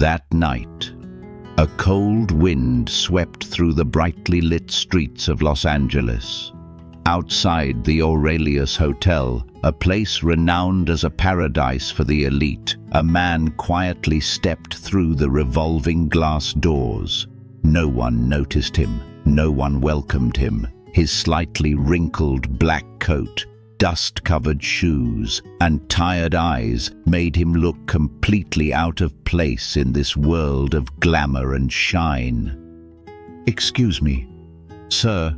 That night, a cold wind swept through the brightly lit streets of Los Angeles. Outside the Aurelius Hotel, a place renowned as a paradise for the elite, a man quietly stepped through the revolving glass doors. No one noticed him. No one welcomed him. His slightly wrinkled black coat, dust-covered shoes, and tired eyes made him look completely out of place in this world of glamour and shine. "Excuse me, sir.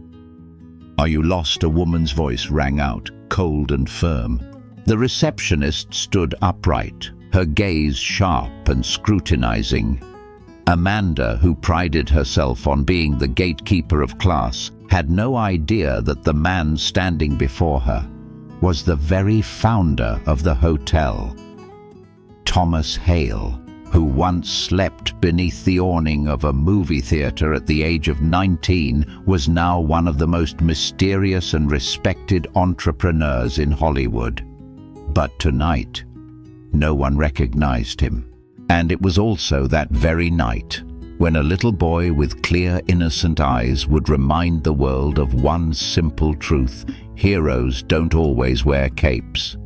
Are you lost?" A woman's voice rang out, cold and firm. The receptionist stood upright, her gaze sharp and scrutinizing. Amanda, who prided herself on being the gatekeeper of class, had no idea that the man standing before her was the very founder of the hotel. Thomas Hale, who once slept beneath the awning of a movie theater at the age of 19, was now one of the most mysterious and respected entrepreneurs in Hollywood. But tonight, no one recognized him. And it was also that very night when a little boy with clear, innocent eyes would remind the world of one simple truth: heroes don't always wear capes.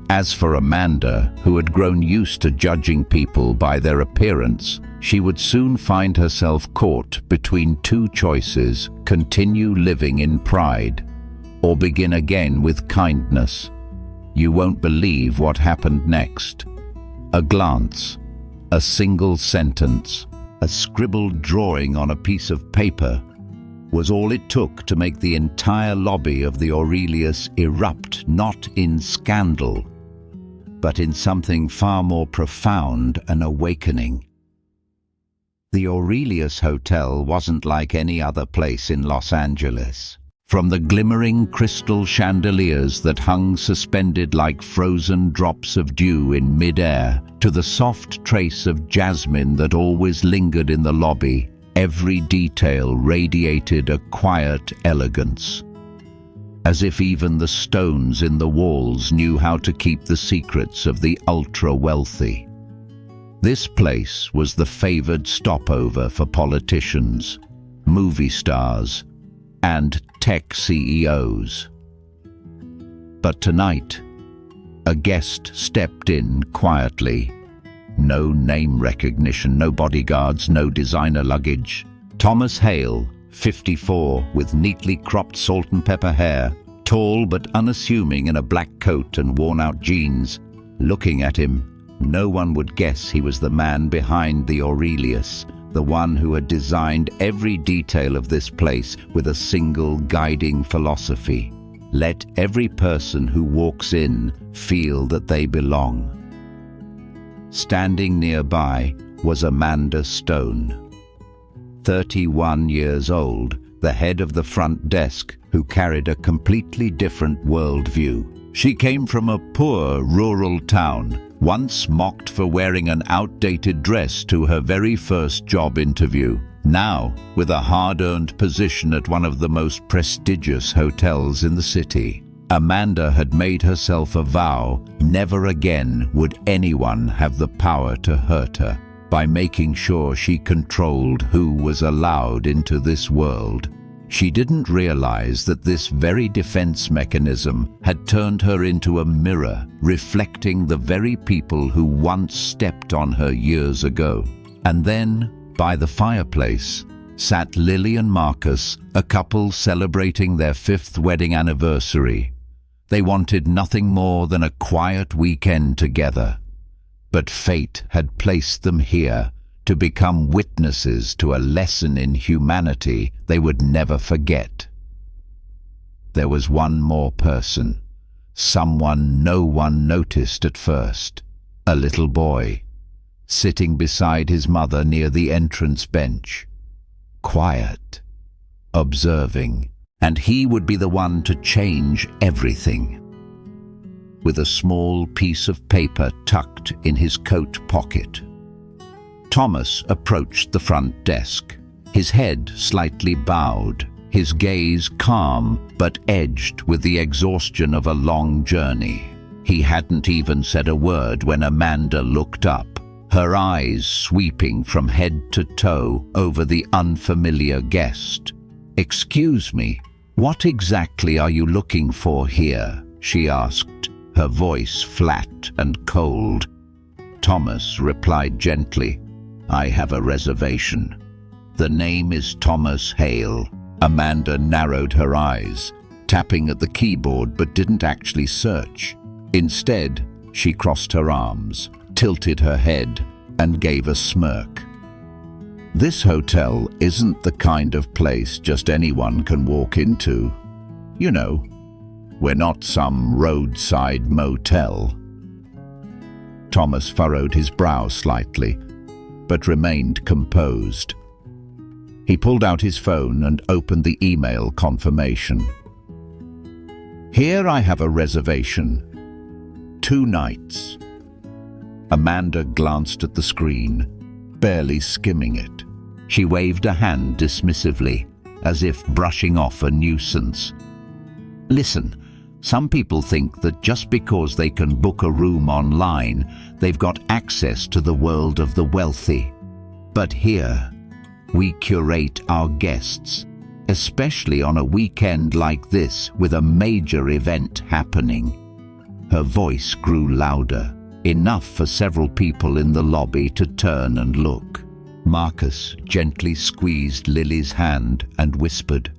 As for Amanda, who had grown used to judging people by their appearance, she would soon find herself caught between two choices: continue living in pride, or begin again with kindness. You won't believe what happened next. A glance, a single sentence, a scribbled drawing on a piece of paper was all it took to make the entire lobby of the Aurelius erupt, not in scandal, but in something far more profound, an awakening. The Aurelius Hotel wasn't like any other place in Los Angeles. From the glimmering crystal chandeliers that hung suspended like frozen drops of dew in mid-air, to the soft trace of jasmine that always lingered in the lobby, every detail radiated a quiet elegance, as if even the stones in the walls knew how to keep the secrets of the ultra-wealthy. This place was the favored stopover for politicians, movie stars, and tech CEOs. But tonight, a guest stepped in quietly. No name recognition, no bodyguards, no designer luggage. Thomas Hale, 54, with neatly cropped salt and pepper hair, tall but unassuming in a black coat and worn-out jeans. Looking at him, no one would guess he was the man behind the Aurelius, the one who had designed every detail of this place with a single guiding philosophy: let every person who walks in feel that they belong. Standing nearby was Amanda Stone, 31 years old, the head of the front desk, who carried a completely different worldview. She came from a poor rural town, once mocked for wearing an outdated dress to her very first job interview. Now, with a hard-earned position at one of the most prestigious hotels in the city, Amanda had made herself a vow: never again would anyone have the power to hurt her, by making sure she controlled who was allowed into this world. She didn't realize that this very defense mechanism had turned her into a mirror, reflecting the very people who once stepped on her years ago. And then, by the fireplace, sat Lily and Marcus, a couple celebrating their 5th wedding anniversary. They wanted nothing more than a quiet weekend together. But fate had placed them here to become witnesses to a lesson in humanity they would never forget. There was one more person, someone no one noticed at first: a little boy, sitting beside his mother near the entrance bench, quiet, observing, and he would be the one to change everything. With a small piece of paper tucked in his coat pocket, Thomas approached the front desk, his head slightly bowed, his gaze calm but edged with the exhaustion of a long journey. He hadn't even said a word when Amanda looked up, her eyes sweeping from head to toe over the unfamiliar guest. "Excuse me, what exactly are you looking for here?" she asked, her voice flat and cold. Thomas replied gently, "I have a reservation." "The name is Thomas Hale." Amanda narrowed her eyes, tapping at the keyboard but didn't actually search. Instead, she crossed her arms, tilted her head, and gave a smirk. "This hotel isn't the kind of place just anyone can walk into. You know, we're not some roadside motel." Thomas furrowed his brow slightly, but remained composed. He pulled out his phone and opened the email confirmation. "Here I have a reservation. 2 nights." Amanda glanced at the screen, barely skimming it. She waved a hand dismissively, as if brushing off a nuisance. "Listen, some people think that just because they can book a room online, they've got access to the world of the wealthy. But here, we curate our guests, especially on a weekend like this with a major event happening." Her voice grew louder, enough for several people in the lobby to turn and look. Marcus gently squeezed Lily's hand and whispered.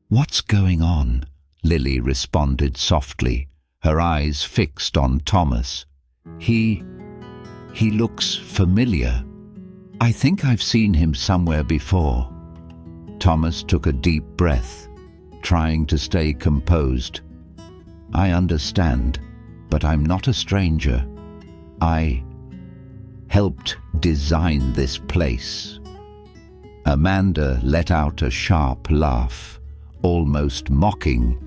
"What's going on?" Lily responded softly, her eyes fixed on Thomas. He looks familiar. I think I've seen him somewhere before." Thomas took a deep breath, trying to stay composed. "I understand, but I'm not a stranger. I helped design this place." Amanda let out a sharp laugh, almost mocking.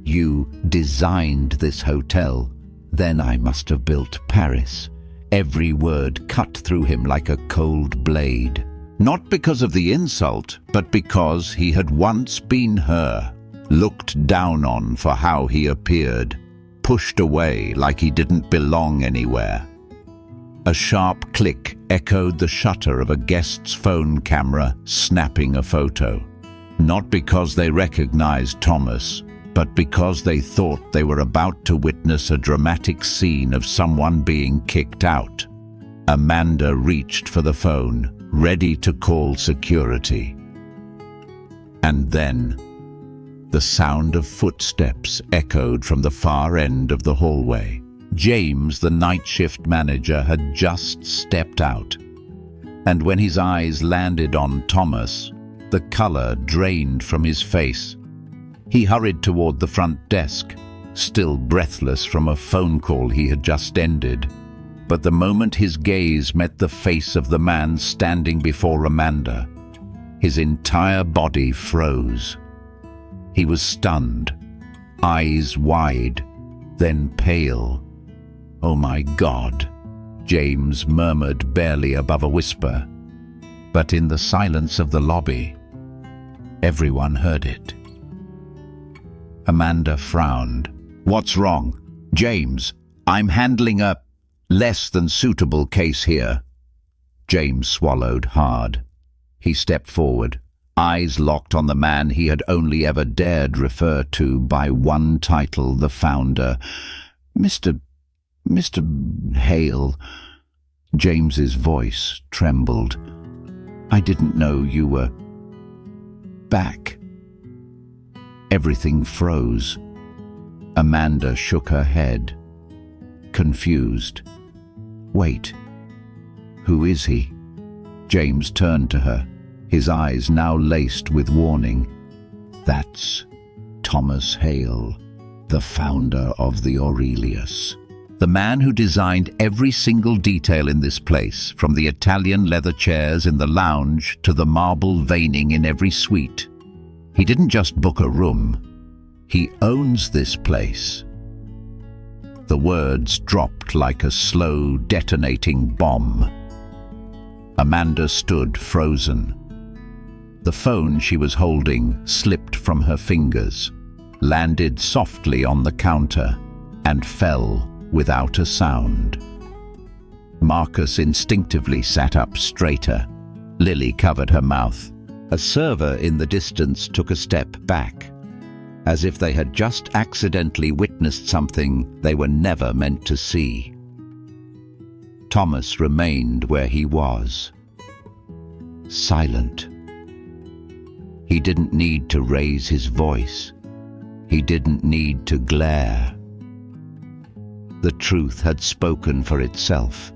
"You designed this hotel? Then I must have built Paris." Every word cut through him like a cold blade. Not because of the insult, but because he had once been her, looked down on for how he appeared, pushed away like he didn't belong anywhere. A sharp click echoed the shutter of a guest's phone camera snapping a photo. Not because they recognized Thomas, but because they thought they were about to witness a dramatic scene of someone being kicked out. Amanda reached for the phone, ready to call security. And then, the sound of footsteps echoed from the far end of the hallway. James, the night shift manager, had just stepped out. And when his eyes landed on Thomas, the color drained from his face. He hurried toward the front desk, still breathless from a phone call he had just ended. But the moment his gaze met the face of the man standing before Amanda, his entire body froze. He was stunned, eyes wide, then pale. "Oh my God," James murmured barely above a whisper. But in the silence of the lobby, everyone heard it. Amanda frowned. "What's wrong?" "James, I'm handling a less than suitable case here." James swallowed hard. He stepped forward, eyes locked on the man he had only ever dared refer to by one title, the founder. Mr. Hale." James's voice trembled. "I didn't know you were back." Everything froze. Amanda shook her head, confused. "Wait, who is he?" James turned to her, his eyes now laced with warning. "That's Thomas Hale, the founder of the Aurelius. The man who designed every single detail in this place, from the Italian leather chairs in the lounge to the marble veining in every suite. He didn't just book a room. He owns this place." The words dropped like a slow, detonating bomb. Amanda stood frozen. The phone she was holding slipped from her fingers, landed softly on the counter, and fell without a sound. Marcus instinctively sat up straighter. Lily covered her mouth. A server in the distance took a step back, as if they had just accidentally witnessed something they were never meant to see. Thomas remained where he was, silent. He didn't need to raise his voice. He didn't need to glare. The truth had spoken for itself.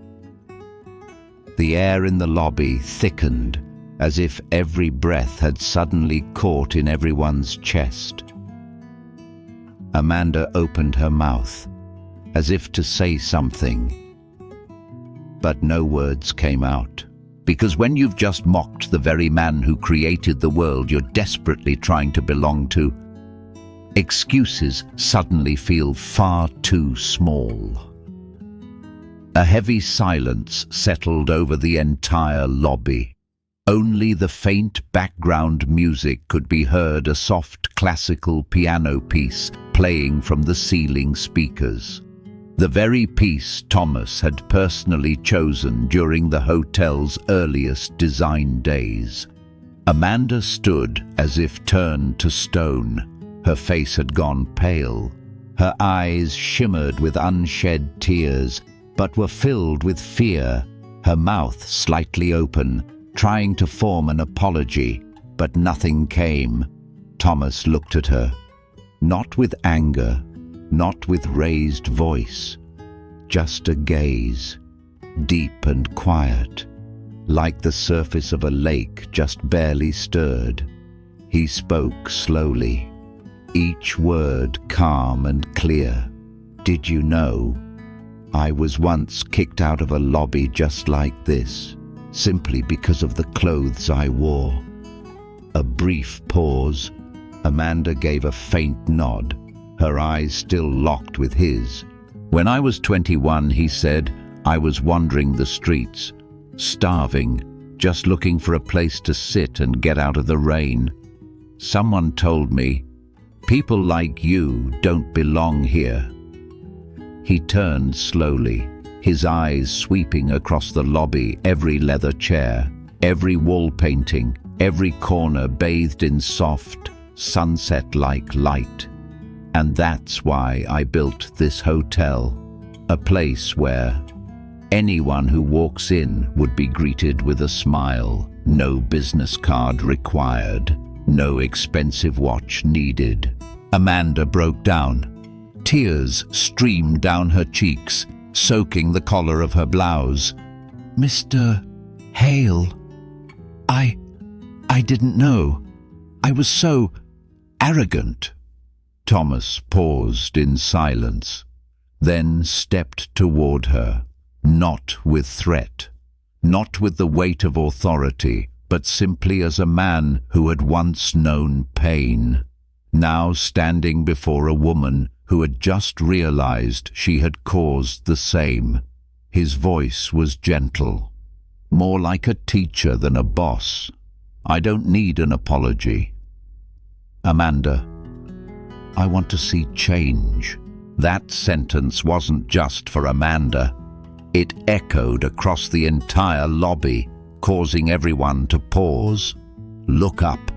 The air in the lobby thickened, as if every breath had suddenly caught in everyone's chest. Amanda opened her mouth, as if to say something, but no words came out. Because when you've just mocked the very man who created the world you're desperately trying to belong to, excuses suddenly feel far too small. A heavy silence settled over the entire lobby. Only the faint background music could be heard, a soft classical piano piece playing from the ceiling speakers. The very piece Thomas had personally chosen during the hotel's earliest design days. Amanda stood as if turned to stone. Her face had gone pale. Her eyes shimmered with unshed tears, but were filled with fear. Her mouth slightly open, trying to form an apology, but nothing came. Thomas looked at her, not with anger, not with raised voice, just a gaze, deep and quiet, like the surface of a lake just barely stirred. He spoke slowly, each word calm and clear. "Did you know? I was once kicked out of a lobby just like this, simply because of the clothes I wore." A brief pause. Amanda gave a faint nod, her eyes still locked with his. "When I was 21, he said, I was wandering the streets, starving, just looking for a place to sit and get out of the rain. Someone told me, people like you don't belong here." He turned slowly, his eyes sweeping across the lobby, every leather chair, every wall painting, every corner bathed in soft, sunset-like light. "And that's why I built this hotel, a place where anyone who walks in would be greeted with a smile, no business card required, no expensive watch needed." Amanda broke down. Tears streamed down her cheeks, soaking the collar of her blouse. "Mr. Hale, I didn't know. I was so arrogant." Thomas paused in silence, then stepped toward her, not with threat, not with the weight of authority, but simply as a man who had once known pain, now standing before a woman who had just realized she had caused the same. His voice was gentle, more like a teacher than a boss. "I don't need an apology. Amanda, I want to see change." That sentence wasn't just for Amanda. It echoed across the entire lobby, causing everyone to pause, look up,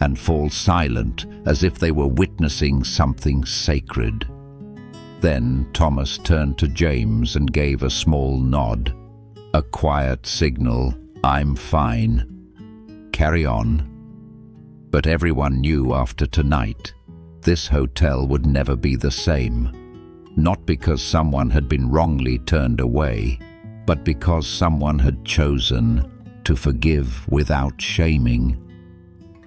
and fall silent as if they were witnessing something sacred. Then Thomas turned to James and gave a small nod, a quiet signal, "I'm fine. Carry on." But everyone knew after tonight, this hotel would never be the same. Not because someone had been wrongly turned away, but because someone had chosen to forgive without shaming,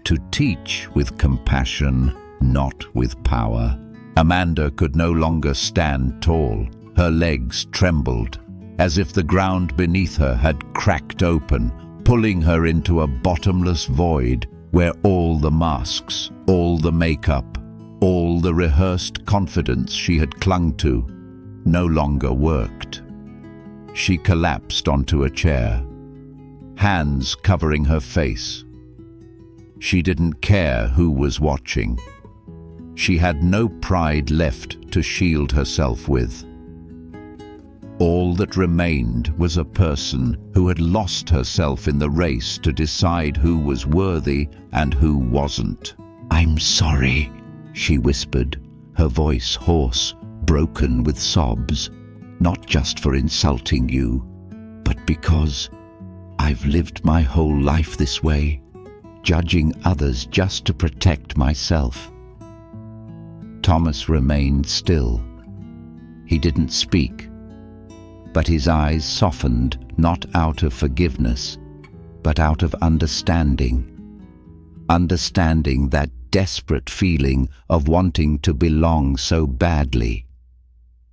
to teach with compassion, not with power. Amanda could no longer stand tall. Her legs trembled, as if the ground beneath her had cracked open, pulling her into a bottomless void where all the masks, all the makeup, all the rehearsed confidence she had clung to no longer worked. She collapsed onto a chair, hands covering her face. She didn't care who was watching. She had no pride left to shield herself with. All that remained was a person who had lost herself in the race to decide who was worthy and who wasn't. "I'm sorry," she whispered, her voice hoarse, broken with sobs. "Not just for insulting you, but because I've lived my whole life this way, judging others just to protect myself." Thomas remained still. He didn't speak, but his eyes softened, not out of forgiveness, but out of understanding. Understanding that desperate feeling of wanting to belong so badly.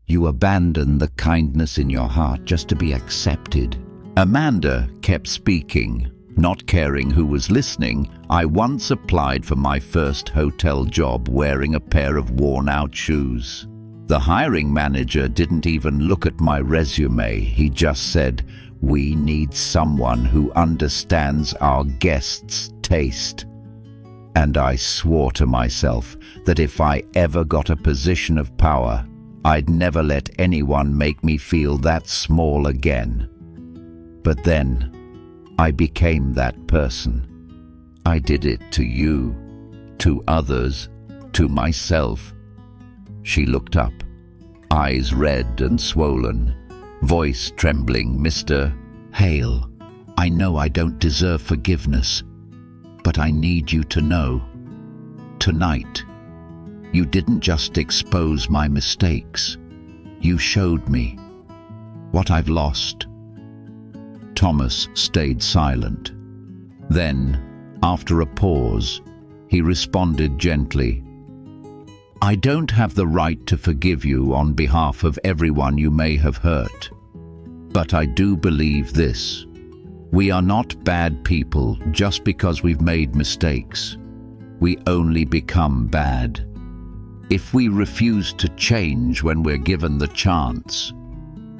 You abandon the kindness in your heart just to be accepted. Amanda kept speaking, not caring who was listening. "I once applied for my first hotel job wearing a pair of worn-out shoes. The hiring manager didn't even look at my resume. He just said, 'We need someone who understands our guests' taste.' And I swore to myself that if I ever got a position of power, I'd never let anyone make me feel that small again. But then, I became that person. I did it to you, to others, to myself." She looked up, eyes red and swollen, voice trembling. "Mr. Hale, I know I don't deserve forgiveness, but I need you to know. Tonight, you didn't just expose my mistakes. You showed me what I've lost." Thomas stayed silent. Then, after a pause, he responded gently, "I don't have the right to forgive you on behalf of everyone you may have hurt. But I do believe this. We are not bad people just because we've made mistakes. We only become bad if we refuse to change when we're given the chance."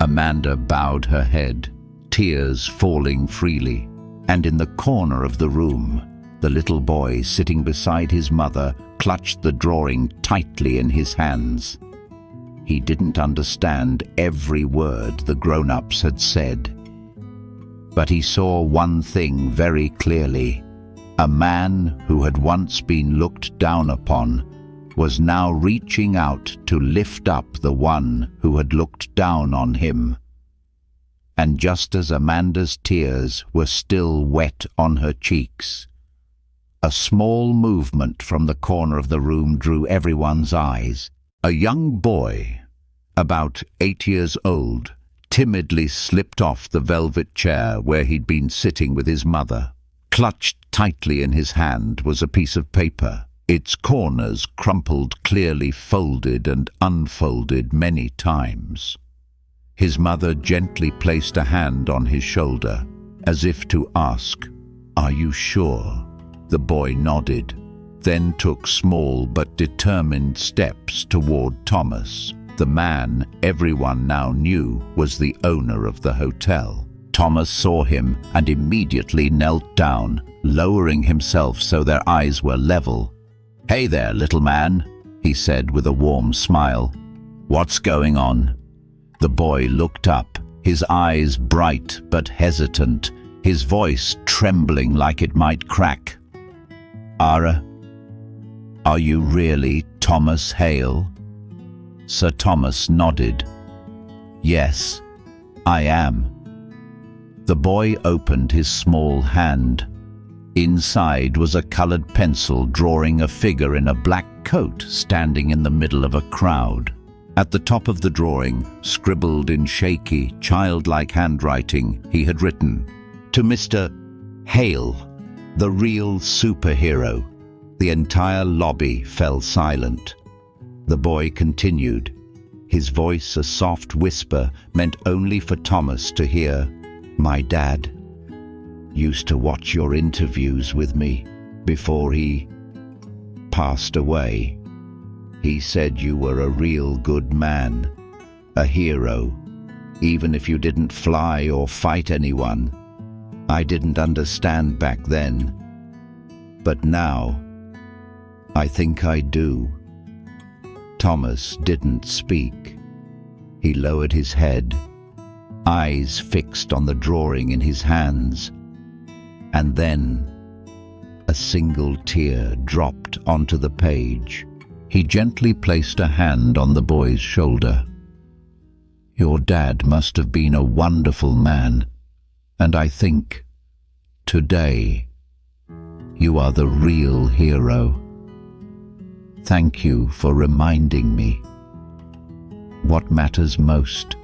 Amanda bowed her head, tears falling freely, and in the corner of the room, the little boy sitting beside his mother clutched the drawing tightly in his hands. He didn't understand every word the grown-ups had said, but he saw one thing very clearly. A man who had once been looked down upon was now reaching out to lift up the one who had looked down on him. And just as Amanda's tears were still wet on her cheeks, a small movement from the corner of the room drew everyone's eyes. A young boy, about 8 years old, timidly slipped off the velvet chair where he'd been sitting with his mother. Clutched tightly in his hand was a piece of paper, its corners crumpled, clearly folded and unfolded many times. His mother gently placed a hand on his shoulder, as if to ask, "Are you sure?" The boy nodded, then took small but determined steps toward Thomas. The man everyone now knew was the owner of the hotel. Thomas saw him and immediately knelt down, lowering himself so their eyes were level. "Hey there, little man," he said with a warm smile. "What's going on?" The boy looked up, his eyes bright but hesitant, his voice trembling like it might crack. "Are you really Thomas Hale?" Sir Thomas nodded. "Yes, I am." The boy opened his small hand. Inside was a colored pencil drawing a figure in a black coat standing in the middle of a crowd. At the top of the drawing, scribbled in shaky, childlike handwriting, he had written, "To Mr. Hale, the real superhero." The entire lobby fell silent. The boy continued, his voice a soft whisper meant only for Thomas to hear. "My dad used to watch your interviews with me before he passed away. He said you were a real good man, a hero, even if you didn't fly or fight anyone. I didn't understand back then, but now I think I do." Thomas didn't speak. He lowered his head, eyes fixed on the drawing in his hands. And then a single tear dropped onto the page. He gently placed a hand on the boy's shoulder. "Your dad must have been a wonderful man, and I think today you are the real hero. Thank you for reminding me what matters most."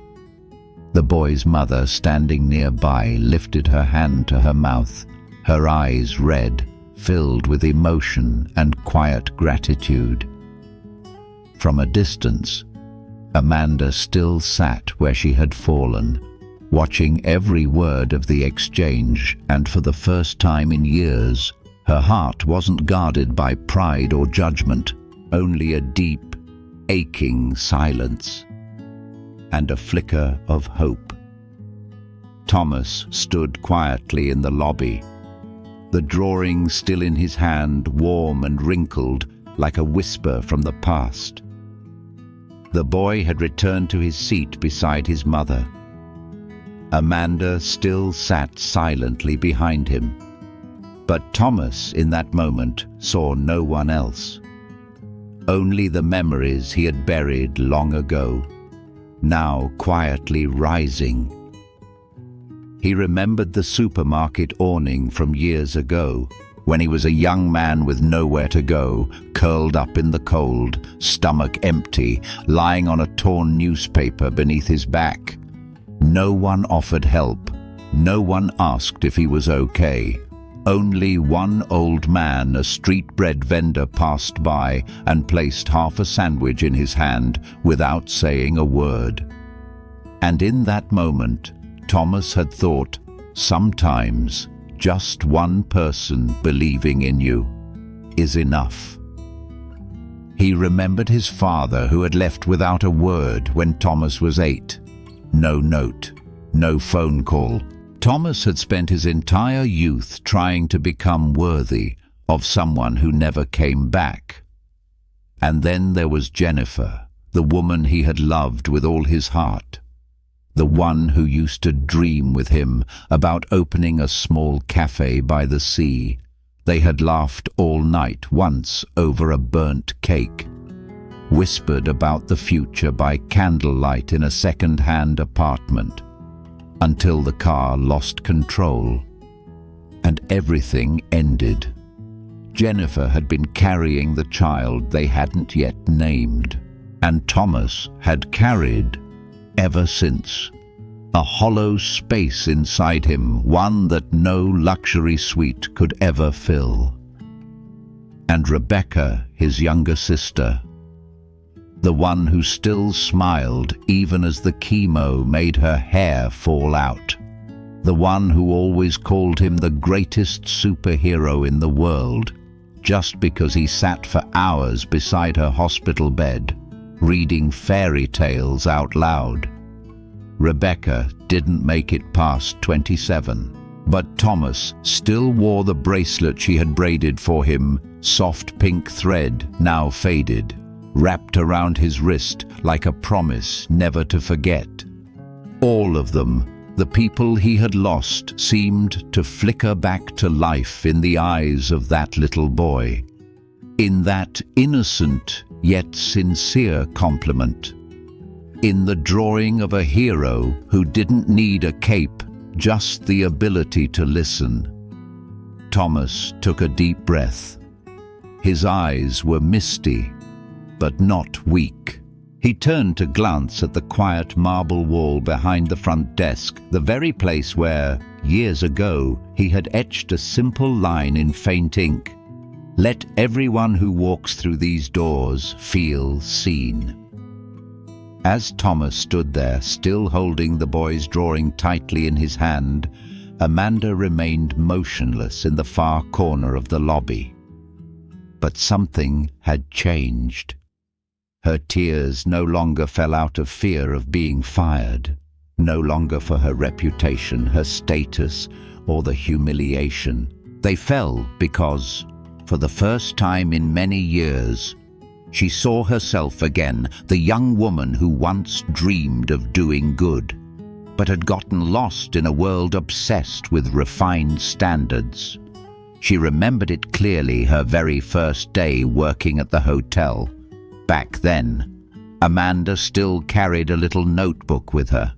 The boy's mother, standing nearby, lifted her hand to her mouth, her eyes red, filled with emotion and quiet gratitude. From a distance, Amanda still sat where she had fallen, watching every word of the exchange, and for the first time in years, her heart wasn't guarded by pride or judgment, only a deep, aching silence and a flicker of hope. Thomas stood quietly in the lobby, the drawing still in his hand, warm and wrinkled like a whisper from the past. The boy had returned to his seat beside his mother. Amanda still sat silently behind him. But Thomas, in that moment, saw no one else. Only the memories he had buried long ago, now quietly rising. He remembered the supermarket awning from years ago, when he was a young man with nowhere to go, curled up in the cold, stomach empty, lying on a torn newspaper beneath his back. No one offered help. No one asked if he was okay. Only one old man, a street-bred vendor, passed by and placed half a sandwich in his hand without saying a word. And in that moment, Thomas had thought, sometimes just one person believing in you is enough. He remembered his father, who had left without a word when Thomas was 8. No note, no phone call. Thomas had spent his entire youth trying to become worthy of someone who never came back. And then there was Jennifer, the woman he had loved with all his heart. The one who used to dream with him about opening a small cafe by the sea. They had laughed all night once over a burnt cake, whispered about the future by candlelight in a second-hand apartment, until the car lost control and everything ended. Jennifer had been carrying the child they hadn't yet named, and Thomas had carried ever since. A hollow space inside him, one that no luxury suite could ever fill. And Rebecca, his younger sister, the one who still smiled even as the chemo made her hair fall out, the one who always called him the greatest superhero in the world, just because he sat for hours beside her hospital bed, reading fairy tales out loud. Rebecca didn't make it past 27, but Thomas still wore the bracelet she had braided for him, soft pink thread now faded, wrapped around his wrist like a promise never to forget. All of them, the people he had lost, seemed to flicker back to life in the eyes of that little boy, in that innocent yet sincere compliment, in the drawing of a hero who didn't need a cape, just the ability to listen. Thomas took a deep breath. His eyes were misty, but not weak. He turned to glance at the quiet marble wall behind the front desk, the very place where, years ago, he had etched a simple line in faint ink. "Let everyone who walks through these doors feel seen." As Thomas stood there, still holding the boy's drawing tightly in his hand, Amanda remained motionless in the far corner of the lobby. But something had changed. Her tears no longer fell out of fear of being fired, no longer for her reputation, her status, or the humiliation. They fell because, for the first time in many years, she saw herself again, the young woman who once dreamed of doing good. but had gotten lost in a world obsessed with refined standards. She remembered it clearly, her very first day working at the hotel. Back then, Amanda still carried a little notebook with her,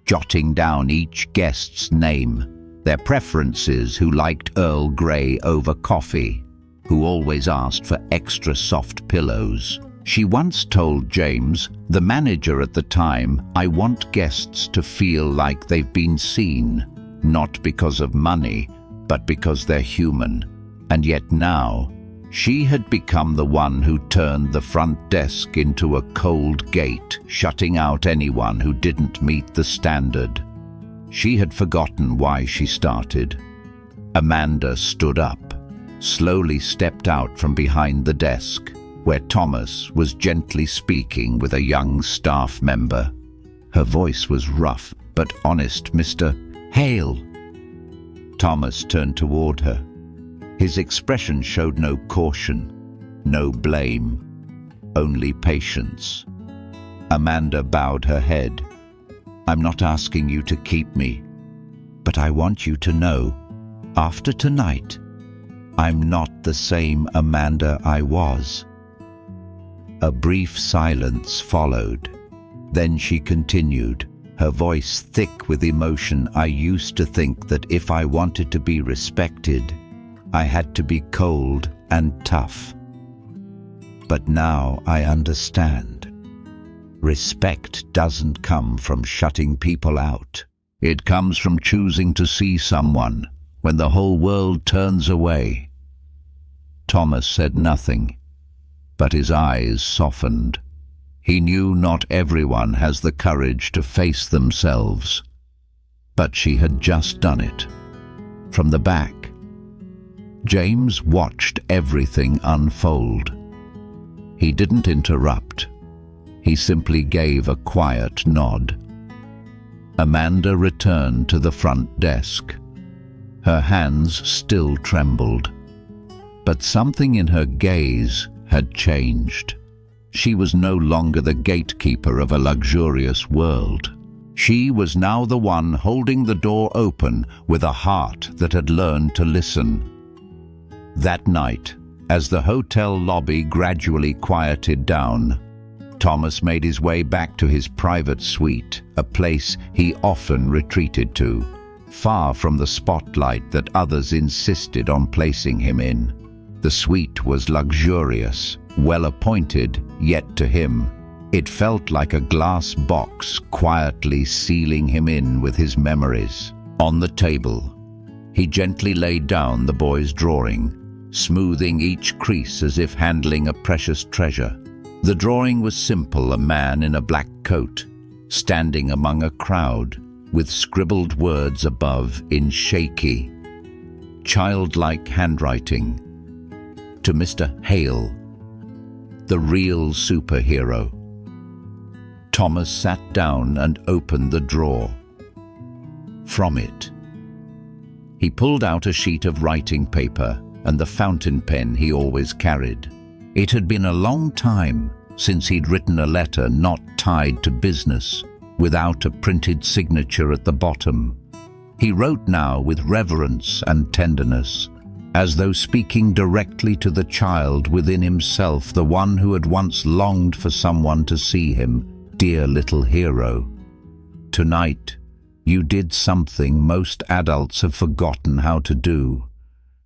jotting down each guest's name, their preferences, who liked Earl Grey over coffee, who always asked for extra soft pillows. She once told James, the manager at the time, "I want guests to feel like they've been seen, not because of money, but because they're human." And yet now, she had become the one who turned the front desk into a cold gate, shutting out anyone who didn't meet the standard. She had forgotten why she started. Amanda stood up, slowly stepped out from behind the desk, where Thomas was gently speaking with a young staff member. Her voice was rough but honest. "Mr. Hale." Thomas turned toward her. His expression showed no caution, no blame, only patience. Amanda bowed her head. "I'm not asking you to keep me, but I want you to know, after tonight, I'm not the same Amanda I was." A brief silence followed. Then she continued, her voice thick with emotion. "I used to think that if I wanted to be respected, I had to be cold and tough. But now I understand. Respect doesn't come from shutting people out. It comes from choosing to see someone when the whole world turns away." Thomas said nothing, but his eyes softened. He knew not everyone has the courage to face themselves, but she had just done it. From the back, James watched everything unfold. He didn't interrupt. He simply gave a quiet nod. Amanda returned to the front desk. Her hands still trembled, but something in her gaze had changed. She was no longer the gatekeeper of a luxurious world. She was now the one holding the door open with a heart that had learned to listen. That night, as the hotel lobby gradually quieted down, Thomas made his way back to his private suite, a place he often retreated to, far from the spotlight that others insisted on placing him in. The suite was luxurious, well-appointed, yet to him, it felt like a glass box quietly sealing him in with his memories. On the table, he gently laid down the boy's drawing, smoothing each crease as if handling a precious treasure. The drawing was simple: a man in a black coat, standing among a crowd, with scribbled words above in shaky, childlike handwriting. "To Mr. Hale, the real superhero." Thomas sat down and opened the drawer. From it, he pulled out a sheet of writing paper and the fountain pen he always carried. It had been a long time since he'd written a letter not tied to business, without a printed signature at the bottom. He wrote now with reverence and tenderness, as though speaking directly to the child within himself, the one who had once longed for someone to see him. "Dear little hero, tonight you did something most adults have forgotten how to do.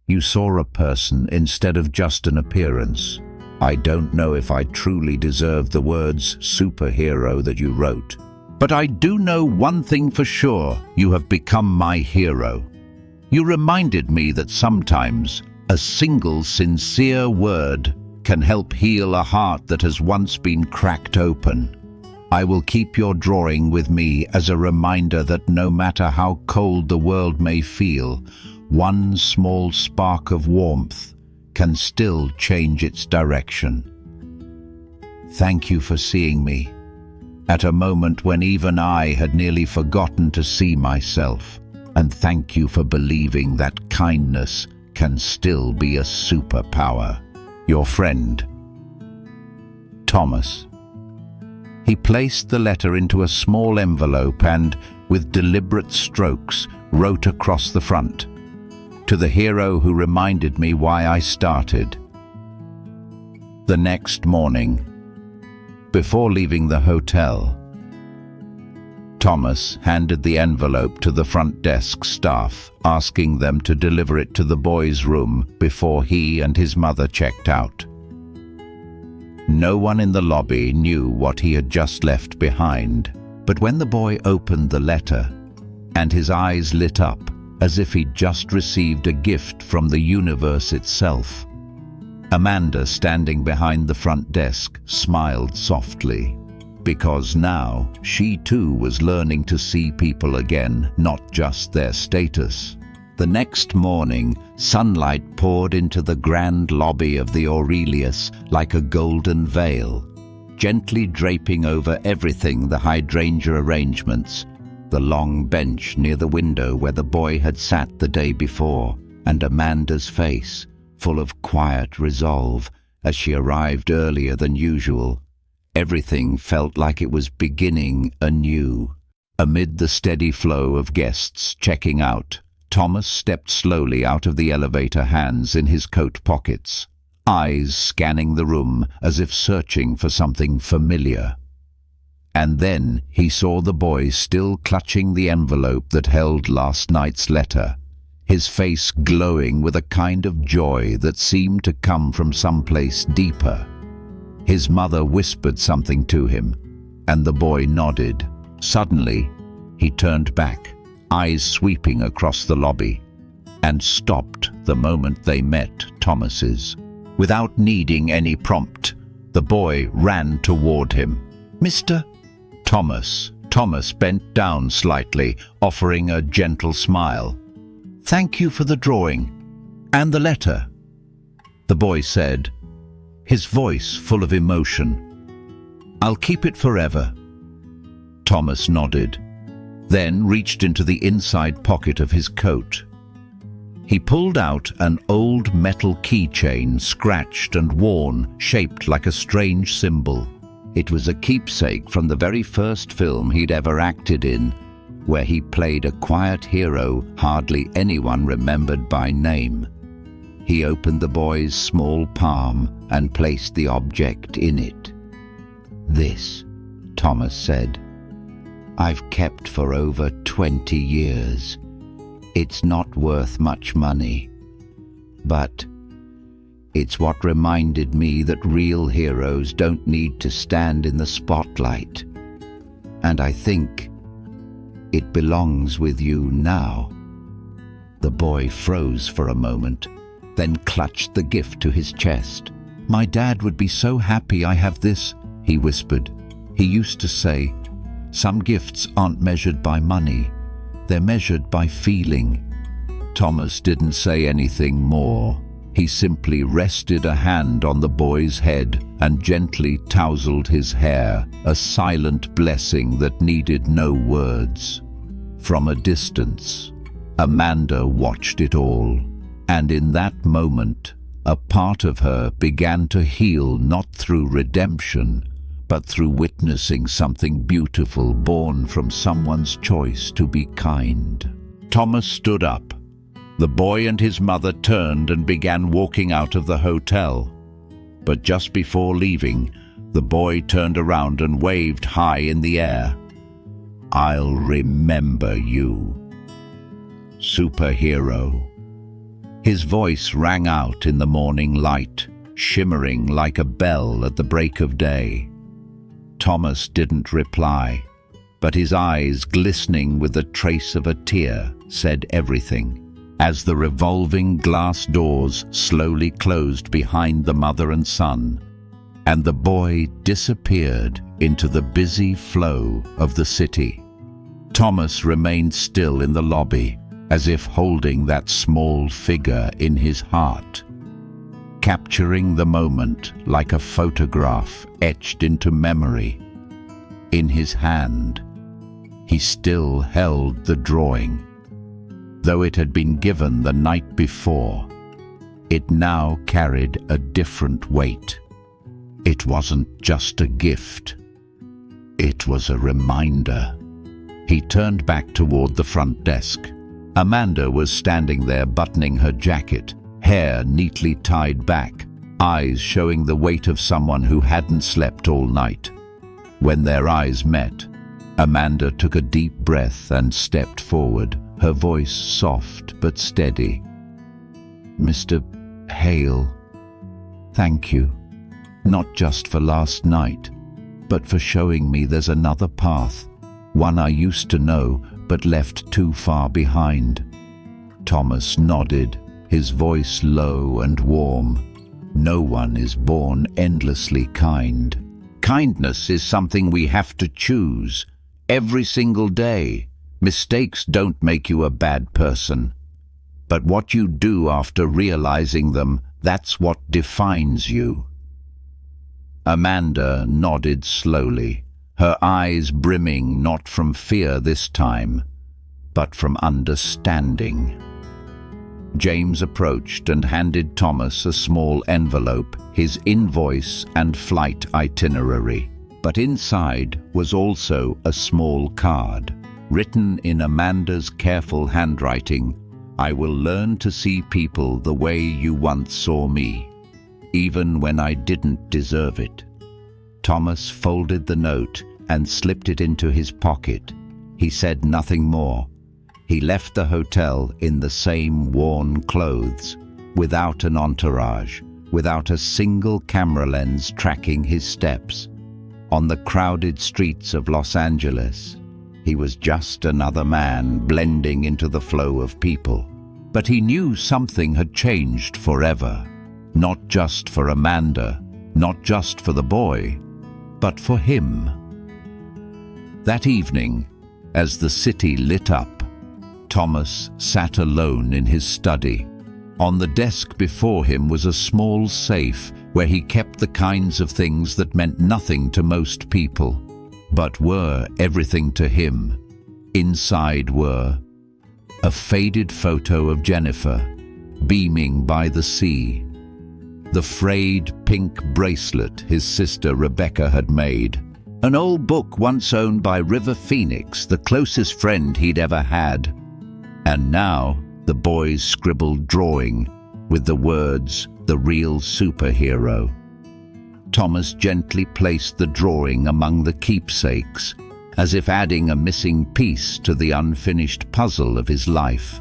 You saw a person instead of just an appearance. I don't know if I truly deserve the words superhero that you wrote, but I do know one thing for sure: you have become my hero. You reminded me that sometimes a single sincere word can help heal a heart that has once been cracked open. I will keep your drawing with me as a reminder that no matter how cold the world may feel, one small spark of warmth can still change its direction. Thank you for seeing me at a moment when even I had nearly forgotten to see myself. And thank you for believing that kindness can still be a superpower. Your friend, Thomas." He placed the letter into a small envelope and, with deliberate strokes, wrote across the front, "To the hero who reminded me why I started." The next morning, before leaving the hotel, Thomas handed the envelope to the front desk staff, asking them to deliver it to the boy's room before he and his mother checked out. No one in the lobby knew what he had just left behind, but when the boy opened the letter, and his eyes lit up as if he'd just received a gift from the universe itself, Amanda, standing behind the front desk, smiled softly, because now she too was learning to see people again, not just their status. The next morning, sunlight poured into the grand lobby of the Aurelius like a golden veil, gently draping over everything: the hydrangea arrangements, the long bench near the window where the boy had sat the day before, and Amanda's face, full of quiet resolve as she arrived earlier than usual. Everything felt like it was beginning anew. Amid the steady flow of guests checking out, Thomas stepped slowly out of the elevator, hands in his coat pockets, eyes scanning the room as if searching for something familiar. And then he saw the boy still clutching the envelope that held last night's letter, his face glowing with a kind of joy that seemed to come from someplace deeper. His mother whispered something to him, and the boy nodded. Suddenly, he turned back, eyes sweeping across the lobby, and stopped the moment they met Thomas's. Without needing any prompt, the boy ran toward him. "Mr. Thomas." Thomas bent down slightly, offering a gentle smile. "Thank you for the drawing and the letter," the boy said, his voice full of emotion. "I'll keep it forever." Thomas nodded, then reached into the inside pocket of his coat. He pulled out an old metal keychain, scratched and worn, shaped like a strange symbol. It was a keepsake from the very first film he'd ever acted in, where he played a quiet hero hardly anyone remembered by name. He opened the boy's small palm and placed the object in it. "This," Thomas said, "I've kept for over 20 years. It's not worth much money, but it's what reminded me that real heroes don't need to stand in the spotlight. And I think it belongs with you now." The boy froze for a moment, then clutched the gift to his chest. "My dad would be so happy I have this," he whispered. He used to say, "Some gifts aren't measured by money, they're measured by feeling." Thomas didn't say anything more. He simply rested a hand on the boy's head and gently tousled his hair, a silent blessing that needed no words. From a distance, Amanda watched it all, and in that moment, a part of her began to heal, not through redemption, but through witnessing something beautiful born from someone's choice to be kind. Thomas stood up. The boy and his mother turned and began walking out of the hotel. But just before leaving, the boy turned around and waved high in the air. "I'll remember you, superhero." His voice rang out in the morning light, shimmering like a bell at the break of day. Thomas didn't reply, but his eyes, glistening with the trace of a tear, said everything. As the revolving glass doors slowly closed behind the mother and son, and the boy disappeared into the busy flow of the city, Thomas remained still in the lobby, as if holding that small figure in his heart, capturing the moment like a photograph etched into memory. In his hand, he still held the drawing. Though it had been given the night before, it now carried a different weight. It wasn't just a gift. It was a reminder. He turned back toward the front desk. Amanda was standing there buttoning her jacket, hair neatly tied back, eyes showing the weight of someone who hadn't slept all night. When their eyes met, Amanda took a deep breath and stepped forward, her voice soft but steady. "Mr. Hale, thank you, not just for last night, but for showing me there's another path, one I used to know but left too far behind." Thomas nodded, his voice low and warm. "No one is born endlessly kind. Kindness is something we have to choose every single day. Mistakes don't make you a bad person. But what you do after realizing them, that's what defines you." Amanda nodded slowly, her eyes brimming not from fear this time, but from understanding. James approached and handed Thomas a small envelope, his invoice and flight itinerary. But inside was also a small card, written in Amanda's careful handwriting. "I will learn to see people the way you once saw me, even when I didn't deserve it." Thomas folded the note and slipped it into his pocket. He said nothing more. He left the hotel in the same worn clothes, without an entourage, without a single camera lens tracking his steps. On the crowded streets of Los Angeles, he was just another man blending into the flow of people. But he knew something had changed forever. Not just for Amanda, not just for the boy, but for him. That evening, as the city lit up, Thomas sat alone in his study. On the desk before him was a small safe where he kept the kinds of things that meant nothing to most people, but were everything to him. Inside were a faded photo of Jennifer, beaming by the sea, the frayed pink bracelet his sister Rebecca had made, an old book once owned by River Phoenix, the closest friend he'd ever had, and now the boy's scribbled drawing with the words, "The real superhero." Thomas gently placed the drawing among the keepsakes, as if adding a missing piece to the unfinished puzzle of his life.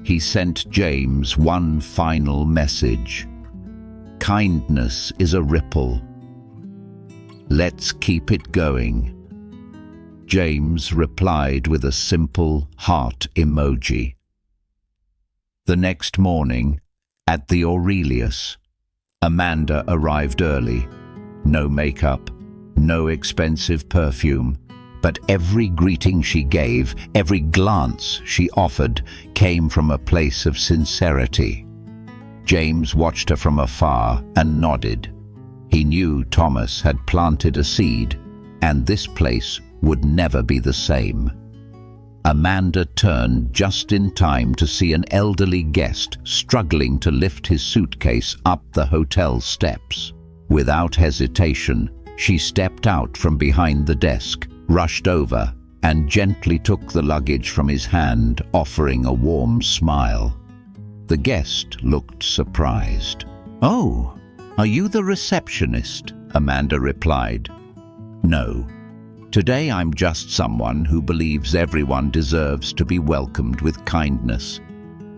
He sent James one final message. "Kindness is a ripple. Let's keep it going." James replied with a simple heart emoji. The next morning, at the Aurelius, Amanda arrived early. No makeup, no expensive perfume, but every greeting she gave, every glance she offered, came from a place of sincerity. James watched her from afar and nodded. He knew Thomas had planted a seed, and this place would never be the same. Amanda turned just in time to see an elderly guest struggling to lift his suitcase up the hotel steps. Without hesitation, she stepped out from behind the desk, rushed over, and gently took the luggage from his hand, offering a warm smile. The guest looked surprised. "Oh, are you the receptionist?" Amanda replied. "No. Today I'm just someone who believes everyone deserves to be welcomed with kindness."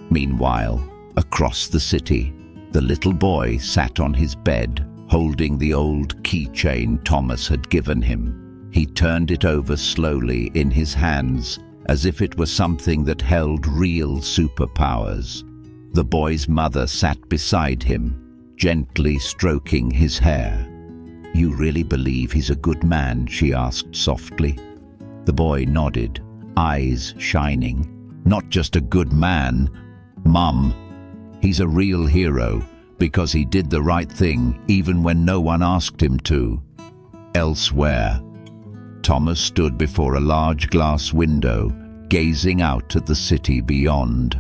Meanwhile, across the city, the little boy sat on his bed, holding the old keychain Thomas had given him. He turned it over slowly in his hands, as if it were something that held real superpowers. The boy's mother sat beside him, gently stroking his hair. "You really believe he's a good man?" she asked softly. The boy nodded, eyes shining. "Not just a good man, Mum. He's a real hero because he did the right thing even when no one asked him to." Elsewhere, Thomas stood before a large glass window, gazing out at the city beyond.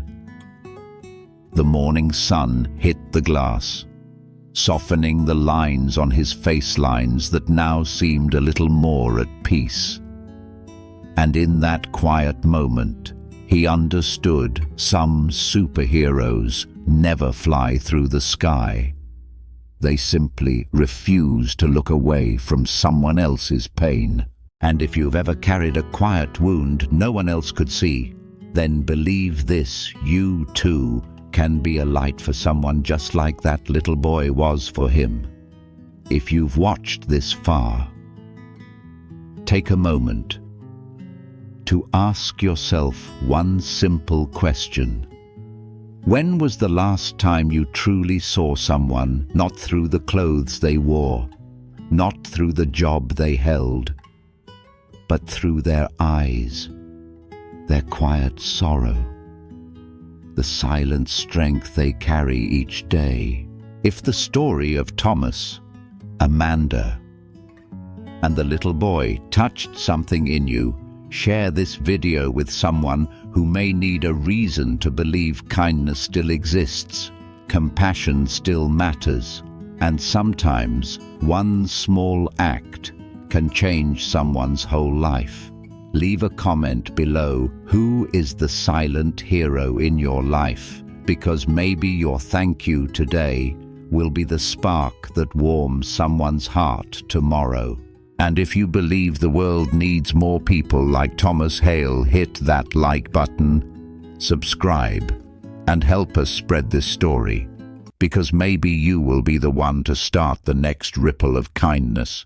The morning sun hit the glass, softening the lines on his face lines that now seemed a little more at peace. And in that quiet moment, he understood some superheroes never fly through the sky. They simply refuse to look away from someone else's pain. And if you've ever carried a quiet wound no one else could see, then believe this, you too can be a light for someone just like that little boy was for him. If you've watched this far, take a moment to ask yourself one simple question. When was the last time you truly saw someone not through the clothes they wore, not through the job they held, but through their eyes, their quiet sorrow, the silent strength they carry each day? If the story of Thomas, Amanda, and the little boy touched something in you, share this video with someone who may need a reason to believe kindness still exists, compassion still matters, and sometimes one small act can change someone's whole life. Leave a comment below who is the silent hero in your life, because maybe your thank you today will be the spark that warms someone's heart tomorrow. And if you believe the world needs more people like Thomas Hale, hit that like button, subscribe, and help us spread this story, because maybe you will be the one to start the next ripple of kindness.